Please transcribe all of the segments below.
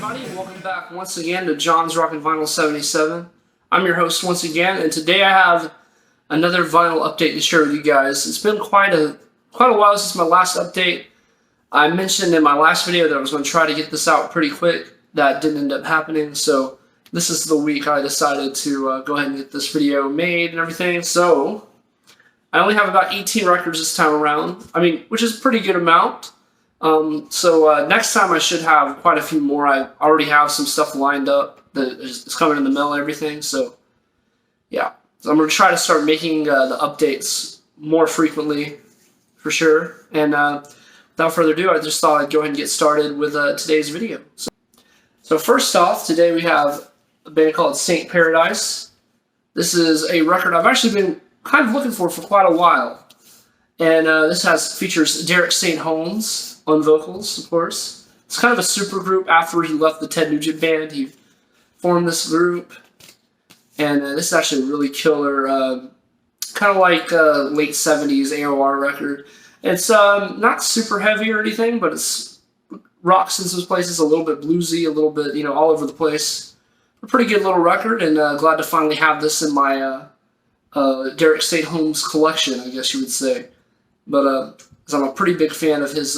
everybody, and welcome back once again to John's Rockin' Vinyl 77. I'm your host once again, and today I have another vinyl update to share with you guys. It's been quite a while since my last update. I mentioned in my last video that I was going to try to get this out pretty quick. That didn't end up happening, so this is the week I decided to go ahead and get this video made and everything. So I only have about 18 records this time around, which is a pretty good amount. Next time I should have quite a few more. I already have some stuff lined up that is coming in the mail and everything, so yeah. So I'm going to try to start making the updates more frequently, for sure. And without further ado, I just thought I'd go ahead and get started with today's video. So first off, today we have a band called Saint Paradise. This is a record I've actually been kind of looking for quite a while. And this features Derek St. Holmes on vocals, of course. It's kind of a super group. After he left the Ted Nugent band, he formed this group. And this is actually a really killer, kind of like late 70s AOR record. It's not super heavy or anything, but it's rocks in some places, a little bit bluesy, a little bit, all over the place. A pretty good little record, and glad to finally have this in my Derek St. Holmes collection, I guess you would say. But I'm a pretty big fan of his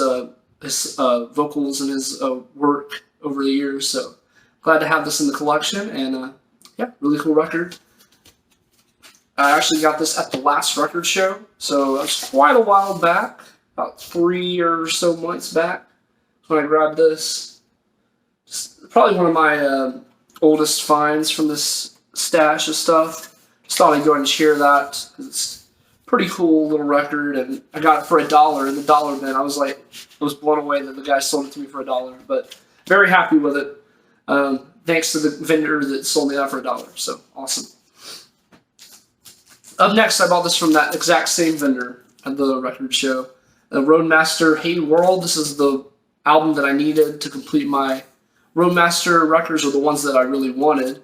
vocals and his work over the years, so glad to have this in the collection. And yeah, really cool record. I actually got this at the last record show, so that's quite a while back, about 3 or so months back when I grabbed this. Just probably one of my oldest finds from this stash of stuff. Just thought I'd go ahead and share that, 'cause it's pretty cool little record, and I got it for $1 in the dollar bin. I was blown away that the guy sold it to me for $1, but very happy with it. Thanks to the vendor that sold me that for $1, so awesome. Up next, I bought this from that exact same vendor at the record show. The Roadmaster Hey World. This is the album that I needed to complete my Roadmaster records, or the ones that I really wanted.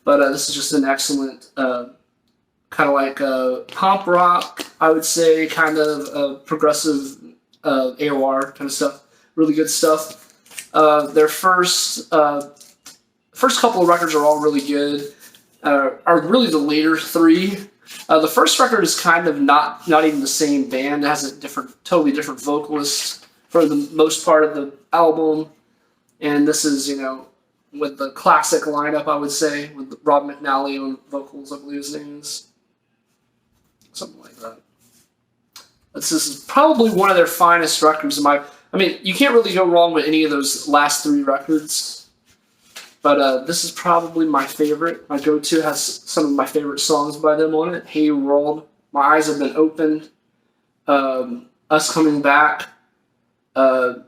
But this is just an excellent kind of like pop rock, I would say, kind of progressive AOR kind of stuff. Really good stuff. Their first couple of records are all really good. Are really the later three. The first record is kind of not even the same band. It has a totally different vocalist for the most part of the album. And this is, with the classic lineup, I would say, with Rob McNally on vocals, I believe his name is. Something like that. This is probably one of their finest records. You can't really go wrong with any of those last 3 records. But this is probably my favorite. My go-to has some of my favorite songs by them on it. Hey World, My Eyes Have Been Opened, Us Coming Back,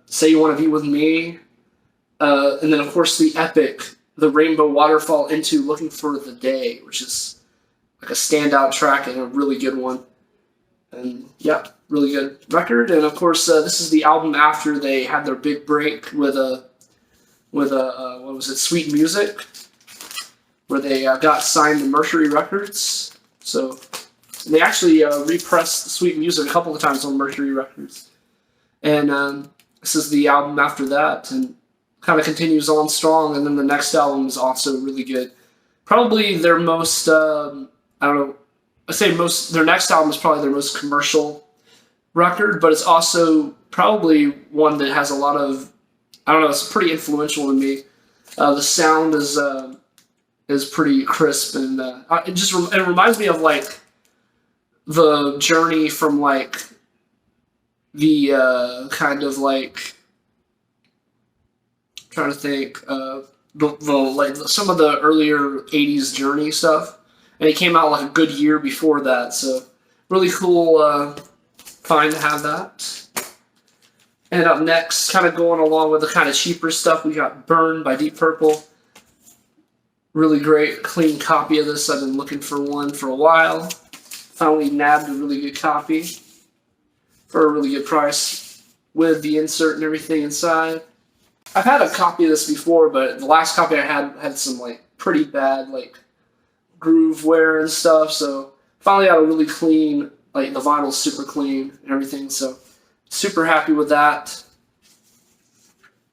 Say You Want to Be With Me, and then of course the epic, the Rainbow Waterfall into Looking for the Day, which is like a standout track and a really good one. And yeah, really good record. And of course, this is the album after they had their big break with what was it, Sweet Music, where they got signed to Mercury Records. So they actually repressed Sweet Music a couple of times on Mercury Records. And this is the album after that, and kind of continues on strong. And then the next album is also really good. Probably their most their next album is probably their most commercial record, but it's also probably one that has a lot of, it's pretty influential to me. The sound is pretty crisp, and it reminds me of like the journey from like the kind of like, I'm trying to think, some of the earlier 80s Journey stuff. And it came out like a good year before that, so really cool find to have that. And up next, kind of going along with the kind of cheaper stuff, we got Burn by Deep Purple. Really great, clean copy of this. I've been looking for one for a while. Finally nabbed a really good copy for a really good price with the insert and everything inside. I've had a copy of this before, but the last copy I had some like pretty bad like groove wear and stuff, so finally got a really clean, like the vinyl's super clean and everything, so super happy with that.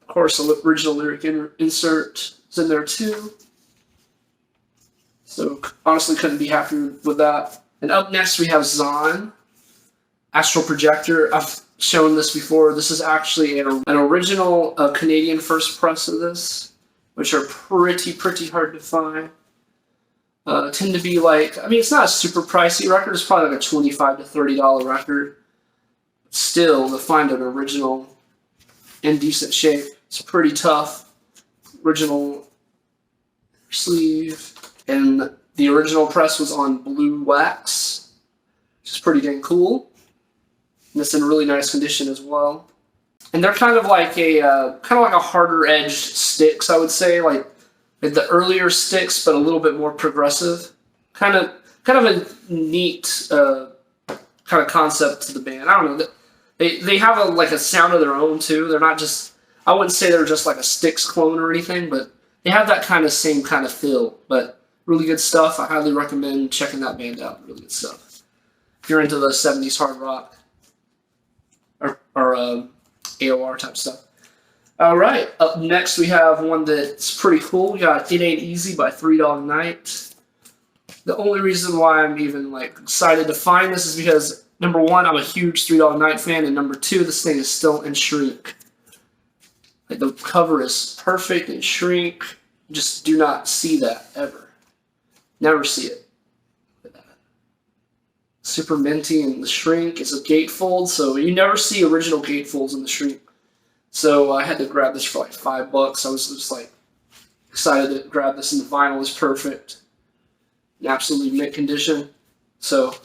Of course, the original lyric insert is in there too. So honestly, couldn't be happier with that. And up next we have Zon, Astral Projector. I've shown this before. This is actually an original Canadian first press of this, which are pretty hard to find. Tend to be like, I mean, it's not a super pricey record. It's probably like a $25 to $30 record. Still, to find an original in decent shape, it's pretty tough. Original sleeve. And the original press was on blue wax, which is pretty dang cool. And it's in really nice condition as well. And they're kind of like a harder edged sticks, I would say, like the earlier sticks, but a little bit more progressive. Kind of a neat kind of concept to the band. I don't know. They have a sound of their own too. They're not just, I wouldn't say they're just like a Styx clone or anything, but they have that same kind of feel. But really good stuff. I highly recommend checking that band out. Really good stuff. If you're into the 70s hard rock or AOR type stuff. All right. Up next, we have one that's pretty cool. We got It Ain't Easy by 3 Dog Night. The only reason why I'm even excited to find this is because, number one, I'm a huge 3 Dog Night fan, and number two, this thing is still in shrink. Like, the cover is perfect in shrink. You just do not see that ever. Never see it. Super minty, and the shrink is a gatefold, so you never see original gatefolds in the shrink. So I had to grab this for like $5. I was just excited to grab this, and the vinyl is perfect. In absolutely mint condition. So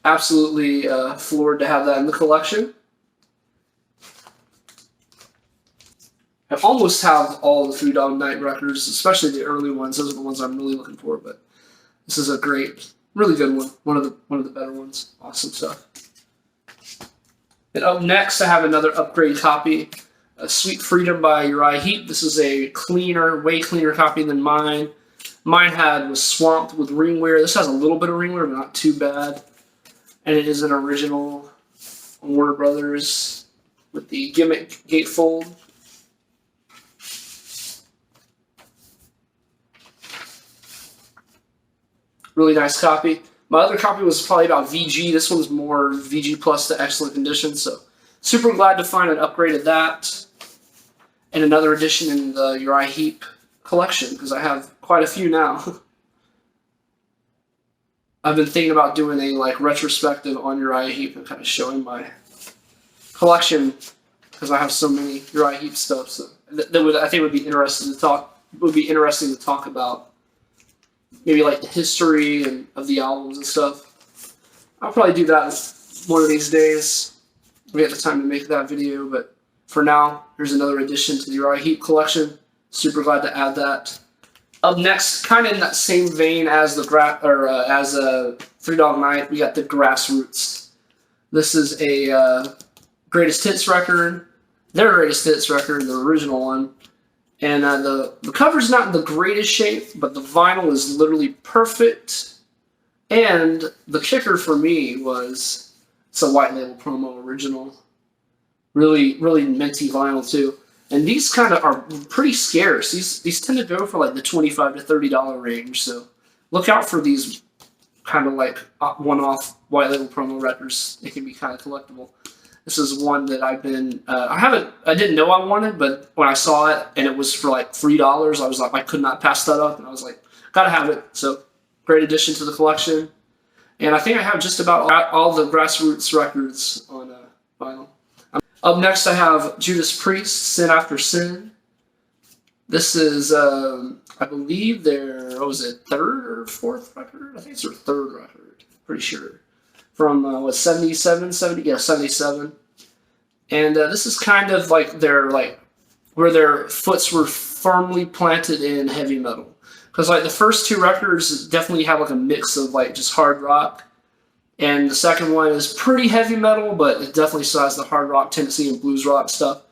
absolutely floored to have that in the collection. I almost have all the 3 Dog Night records, especially the early ones. Those are the ones I'm really looking for, but this is a great, really good one. One of the better ones. Awesome stuff. And up next, I have another upgrade copy, Sweet Freedom by Uriah Heep. This is a cleaner, way cleaner copy than mine. Mine was swamped with ring wear. This has a little bit of ring wear, but not too bad. And it is an original Warner Brothers with the gimmick gatefold. Really nice copy. My other copy was probably about VG. This one's more VG plus to excellent condition. So super glad to find an upgrade of that. And another edition in the Uriah Heep collection, because I have quite a few now. I've been thinking about doing a retrospective on Uriah Heep and kind of showing my collection, because I have so many Uriah Heep stuff. So I think would be interesting to talk. Would be interesting to talk about. Maybe the history of the albums and stuff. I'll probably do that one of these days. We have the time to make that video, but for now, here's another addition to the Uriah Heep collection. Super glad to add that. Up next, kind of in that same vein as the 3 Dog Night, we got the Grassroots. This is a greatest hits record, their greatest hits record, the original one. And the cover's not in the greatest shape, but the vinyl is literally perfect. And the kicker for me was it's a white label promo original. Really minty vinyl too. And these kind of are pretty scarce. These tend to go for the $25 to $30 range. So look out for these kind of one-off white label promo records. They can be kind of collectible. This is one that I've been, I didn't know I wanted, but when I saw it and it was for $3, I was I could not pass that up, and I was gotta have it. So, great addition to the collection. And I think I have just about all the Grassroots records on vinyl. Up next, I have Judas Priest, Sin After Sin. This is, I believe their, third or fourth record? I think it's their third record, pretty sure. From 77. And this is kind of their where their foots were firmly planted in heavy metal, because the first two records definitely have a mix of just hard rock, and the second one is pretty heavy metal, but it definitely still has the hard rock tendency and blues rock stuff.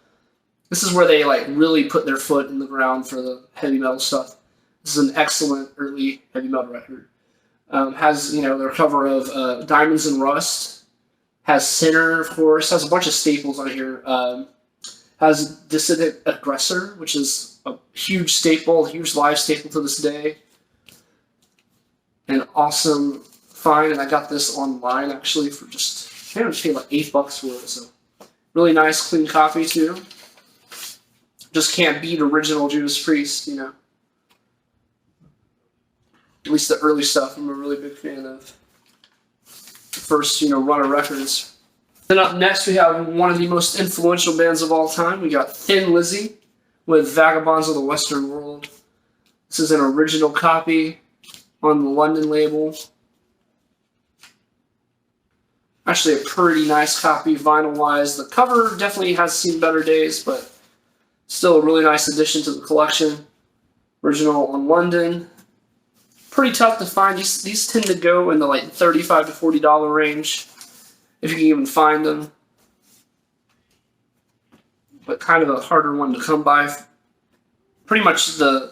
This is where they really put their foot in the ground for the heavy metal stuff. This is an excellent early heavy metal record. Has their cover of Diamonds and Rust, has Sinner, of course, has a bunch of staples on here. Has Dissident Aggressor, which is a huge staple, a huge live staple to this day. An awesome find, and I got this online actually for just, I think I paid like $8 for it, so really nice, clean copy too. Just can't beat original Judas Priest, you know. At least the early stuff I'm a really big fan of. The first, you know, run of records. Then up next we have one of the most influential bands of all time. We got Thin Lizzy with Vagabonds of the Western World. This is an original copy on the London label. Actually a pretty nice copy vinyl-wise. The cover definitely has seen better days, but still a really nice addition to the collection. Original on London. Pretty tough to find. These tend to go in the like $35 to $40 range, if you can even find them. But kind of a harder one to come by. Pretty much the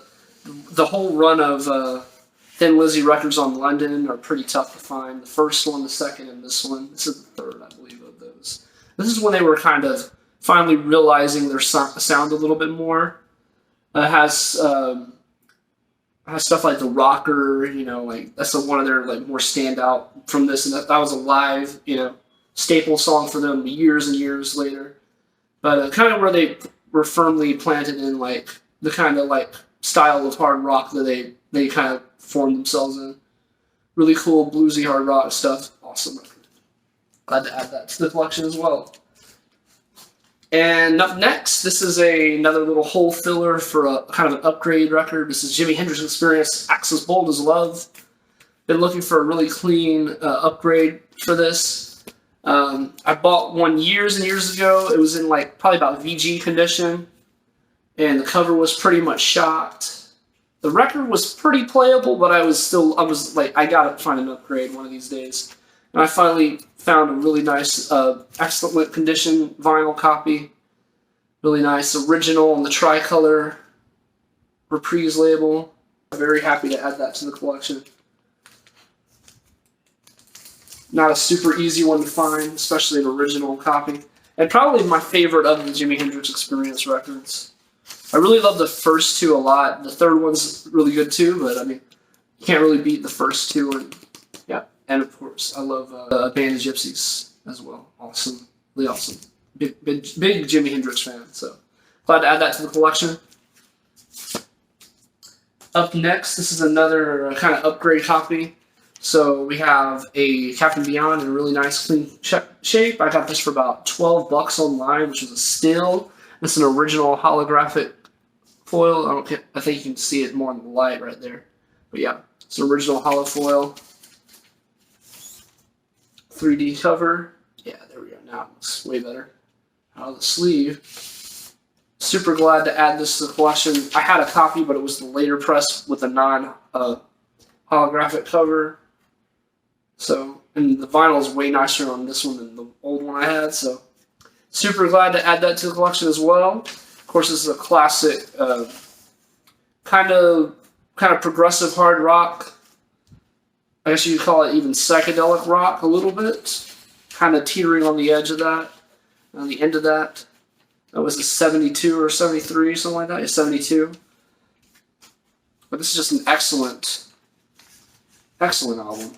whole run of Thin Lizzy records on London are pretty tough to find. The first one, the second, and this one. This is the third, I believe, of those. This is when they were kind of finally realizing their sound a little bit more. Has stuff like the Rocker, you know, like that's one of their like more standout from this, and that was a live, you know, staple song for them years and years later. But kind of where they were firmly planted in like the kind of like style of hard rock that they kind of formed themselves in. Really cool bluesy hard rock stuff. Awesome record. Glad to add that to the collection as well. And up next, this is another little hole filler for a kind of an upgrade record. This is Jimi Hendrix Experience, Axe as Bold as Love. Been looking for a really clean upgrade for this. I bought one years and years ago. It was in like probably about VG condition, and the cover was pretty much shot. The record was pretty playable, but I was like, I gotta find an upgrade one of these days. And I finally found a really nice, excellent condition vinyl copy. Really nice, original on the tricolor Reprise label. I'm very happy to add that to the collection. Not a super easy one to find, especially an original copy. And probably my favorite of the Jimi Hendrix Experience records. I really love the first two a lot. The third one's really good too, but I mean, you can't really beat the first two. And yeah, and of course, I love Band of Gypsies as well. Awesome, really awesome. Big Jimi Hendrix fan, so glad to add that to the collection. Up next, this is another kind of upgrade copy. So we have a Captain Beyond in a really nice clean shape. I got this for about $12 online, which is a steal. It's an original holographic foil. I think you can see it more in the light right there. But yeah, it's an original holo foil. 3D cover. Yeah, there we go. Now it looks way better. Out of the sleeve. Super glad to add this to the collection. I had a copy, but it was the later press with a non-holographic cover. So, and the vinyl is way nicer on this one than the old one I had. So, super glad to add that to the collection as well. Of course, this is a classic, kind of progressive hard rock. I guess you could call it even psychedelic rock a little bit. Kind of teetering on the edge of that, on the end of that. That was a 72 or 73, something like that. Yeah, 72. But this is just an excellent album.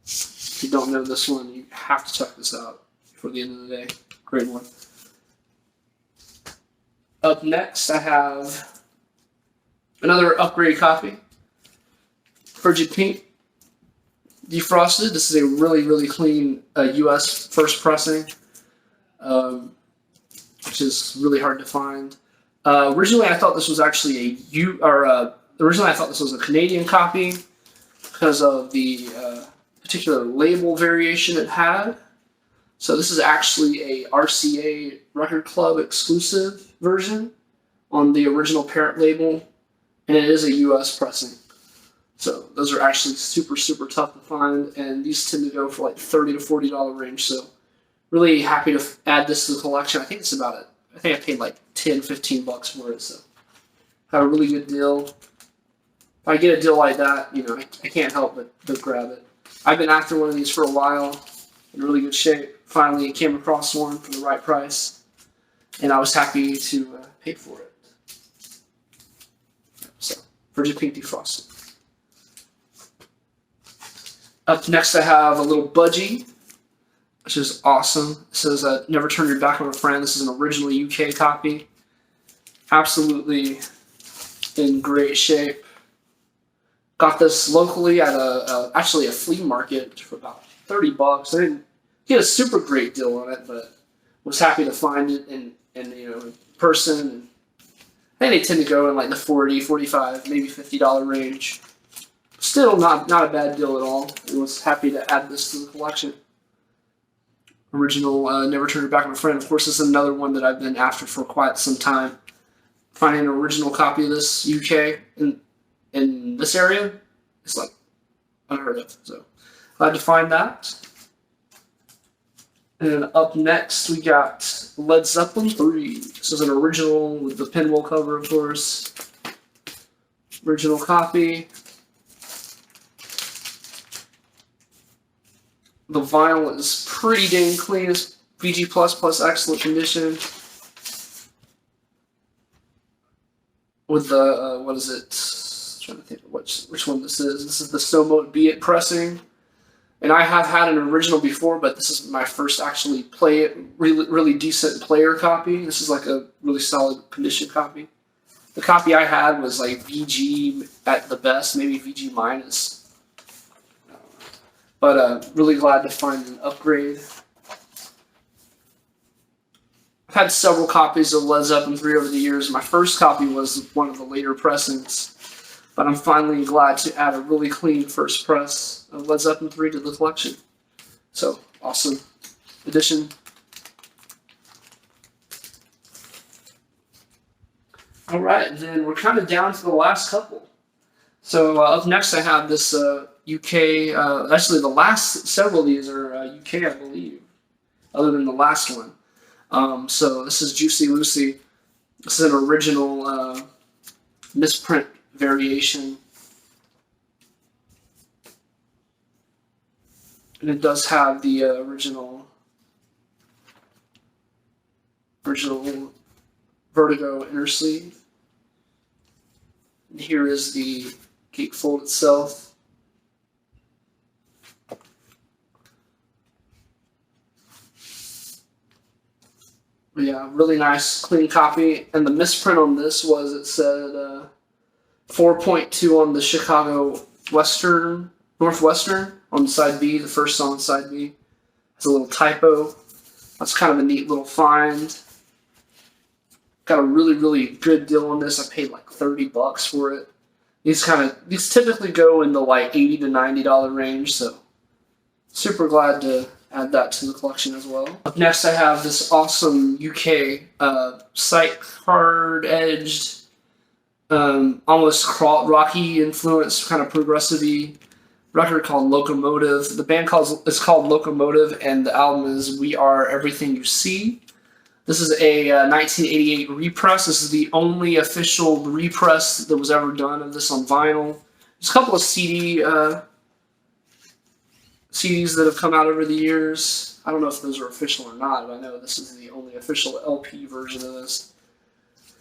If you don't know this one, you have to check this out before the end of the day. Great one. Up next, I have another upgrade copy. Frigid Pink. Defrosted. This is a really, really clean US first pressing, which is really hard to find. Originally, I thought this was actually originally I thought this was a Canadian copy because of the particular label variation it had. So this is actually a RCA Record Club exclusive version on the original parent label, and it is a US pressing. So those are actually super, super tough to find, and these tend to go for like $30 to $40 range. So really happy to add this to the collection. I think it's about it. I think I paid like $10, $15 for it. So got a really good deal. If I get a deal like that, you know, I can't help but grab it. I've been after one of these for a while, in really good shape. Finally came across one for the right price. and I was happy to pay for it. So, Virgin Pink Defrosted. Up next, I have a little Budgie, which is awesome. It says, "Never turn your back on a friend." This is an original UK copy. Absolutely in great shape. Got this locally at actually a flea market for about $30. I didn't get a super great deal on it, but was happy to find it in person. And I think they tend to go in like the $40, $45, maybe $50 range. Still not a bad deal at all. I was happy to add this to the collection. Original Never Turn Your Back on a Friend. Of course, this is another one that I've been after for quite some time. Finding an original copy of this UK in this area, it's like unheard of. So glad to find that. And up next, we got Led Zeppelin 3. This is an original with the pinwheel cover, of course. Original copy. The vinyl is pretty dang clean. It's VG++ excellent condition. With the, what is it? I'm trying to think of which one this is. This is the So Mode Be It pressing. And I have had an original before, but this is my first actually really decent player copy. This is like a really solid condition copy. The copy I had was like VG at the best, maybe VG minus. But really glad to find an upgrade. I've had several copies of Led Zeppelin 3 over the years. My first copy was one of the later pressings, but I'm finally glad to add a really clean first press of Led Zeppelin 3 to the collection. So, awesome addition. Alright, then we're kind of down to the last couple. So, up next I have this UK, actually the last several of these are UK, I believe, other than the last one. So this is Juicy Lucy. This is an original misprint variation. And it does have the original Vertigo inner sleeve. And here is the gatefold itself. Yeah, really nice, clean copy. And the misprint on this was, it said 4.2 on the Chicago Northwestern on side B, the first song on side B. It's a little typo. That's kind of a neat little find. Got a really good deal on this. I paid like $30 for it. These typically go in the like $80 to $90 range, so super glad to add that to the collection as well. Up next, I have this awesome UK Psych hard-edged, almost rocky influenced, kind of progressive-y record called Locomotive. The band is called Locomotive, and the album is We Are Everything You See. This is a 1988 repress. This is the only official repress that was ever done of this on vinyl. There's a couple of CDs that have come out over the years. I don't know if those are official or not, but I know this is the only official LP version of this.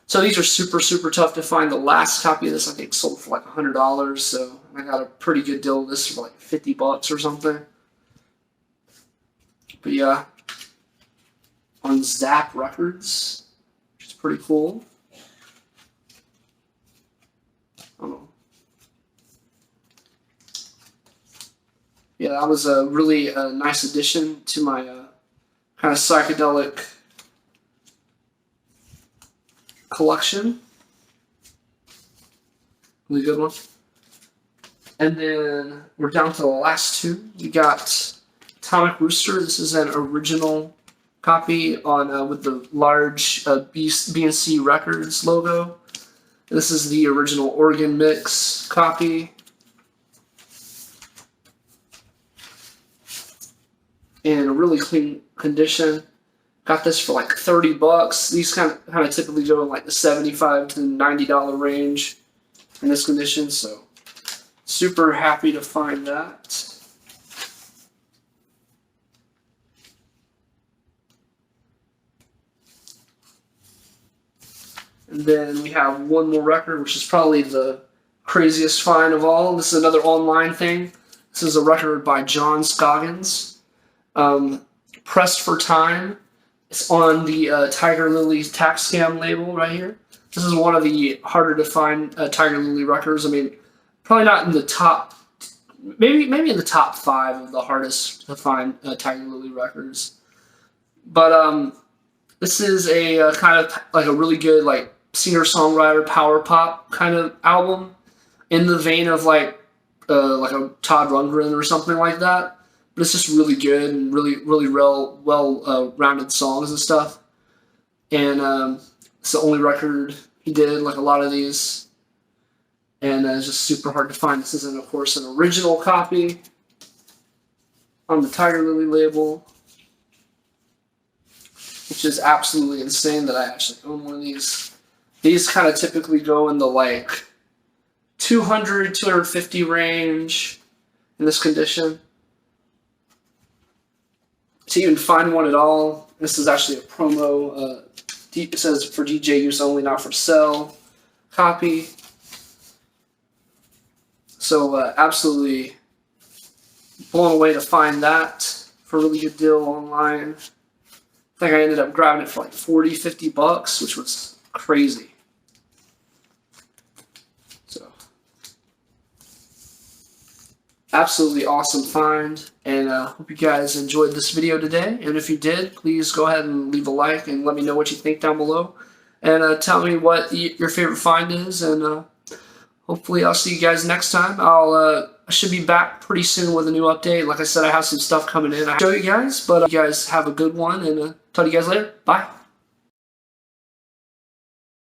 So these are super tough to find. The last copy of this, I think, sold for like $100, so I got a pretty good deal of this for like $50 or something. But yeah, on Zap Records, which is pretty cool. I don't know. Yeah, that was a really nice addition to my kind of psychedelic collection. Really good one. And then we're down to the last two. We got Atomic Rooster. This is an original copy on with the large B&C Records logo. This is the original organ mix copy. In a really clean condition. Got this for like $30. These kind of typically go in like the $75 to $90 range in this condition, so super happy to find that. And then we have one more record, which is probably the craziest find of all. This is another online thing. This is a record by Scoggins. Pressed for Time. It's on the Tiger Lily Tax Scam label right here. This is one of the harder to find Tiger Lily records. I mean, probably not in the top, maybe in the top 5 of the hardest to find Tiger Lily records. But this is a kind of like a really good like singer-songwriter power pop kind of album, in the vein of like a Todd Rundgren or something like that. But it's just really good and really well rounded songs and stuff. And it's the only record he did, like a lot of these. And it's just super hard to find. This isn't, of course, an original copy on the Tiger Lily label, which is absolutely insane that I actually own one of these. These kind of typically go in the like 200, 250 range in this condition. To even find one at all, this is actually a promo. It says for DJ use only, not for sale copy. So absolutely blown away to find that for a really good deal online. I think I ended up grabbing it for like 40, 50 bucks, which was crazy. So absolutely awesome find, and hope you guys enjoyed this video today. And if you did, please go ahead and leave a like and let me know what you think down below, and tell me what your favorite find is. And hopefully I'll see you guys next time. I should be back pretty soon with a new update. Like I said, I have some stuff coming in I'll show you guys, but you guys have a good one, and talk to you guys later. Bye.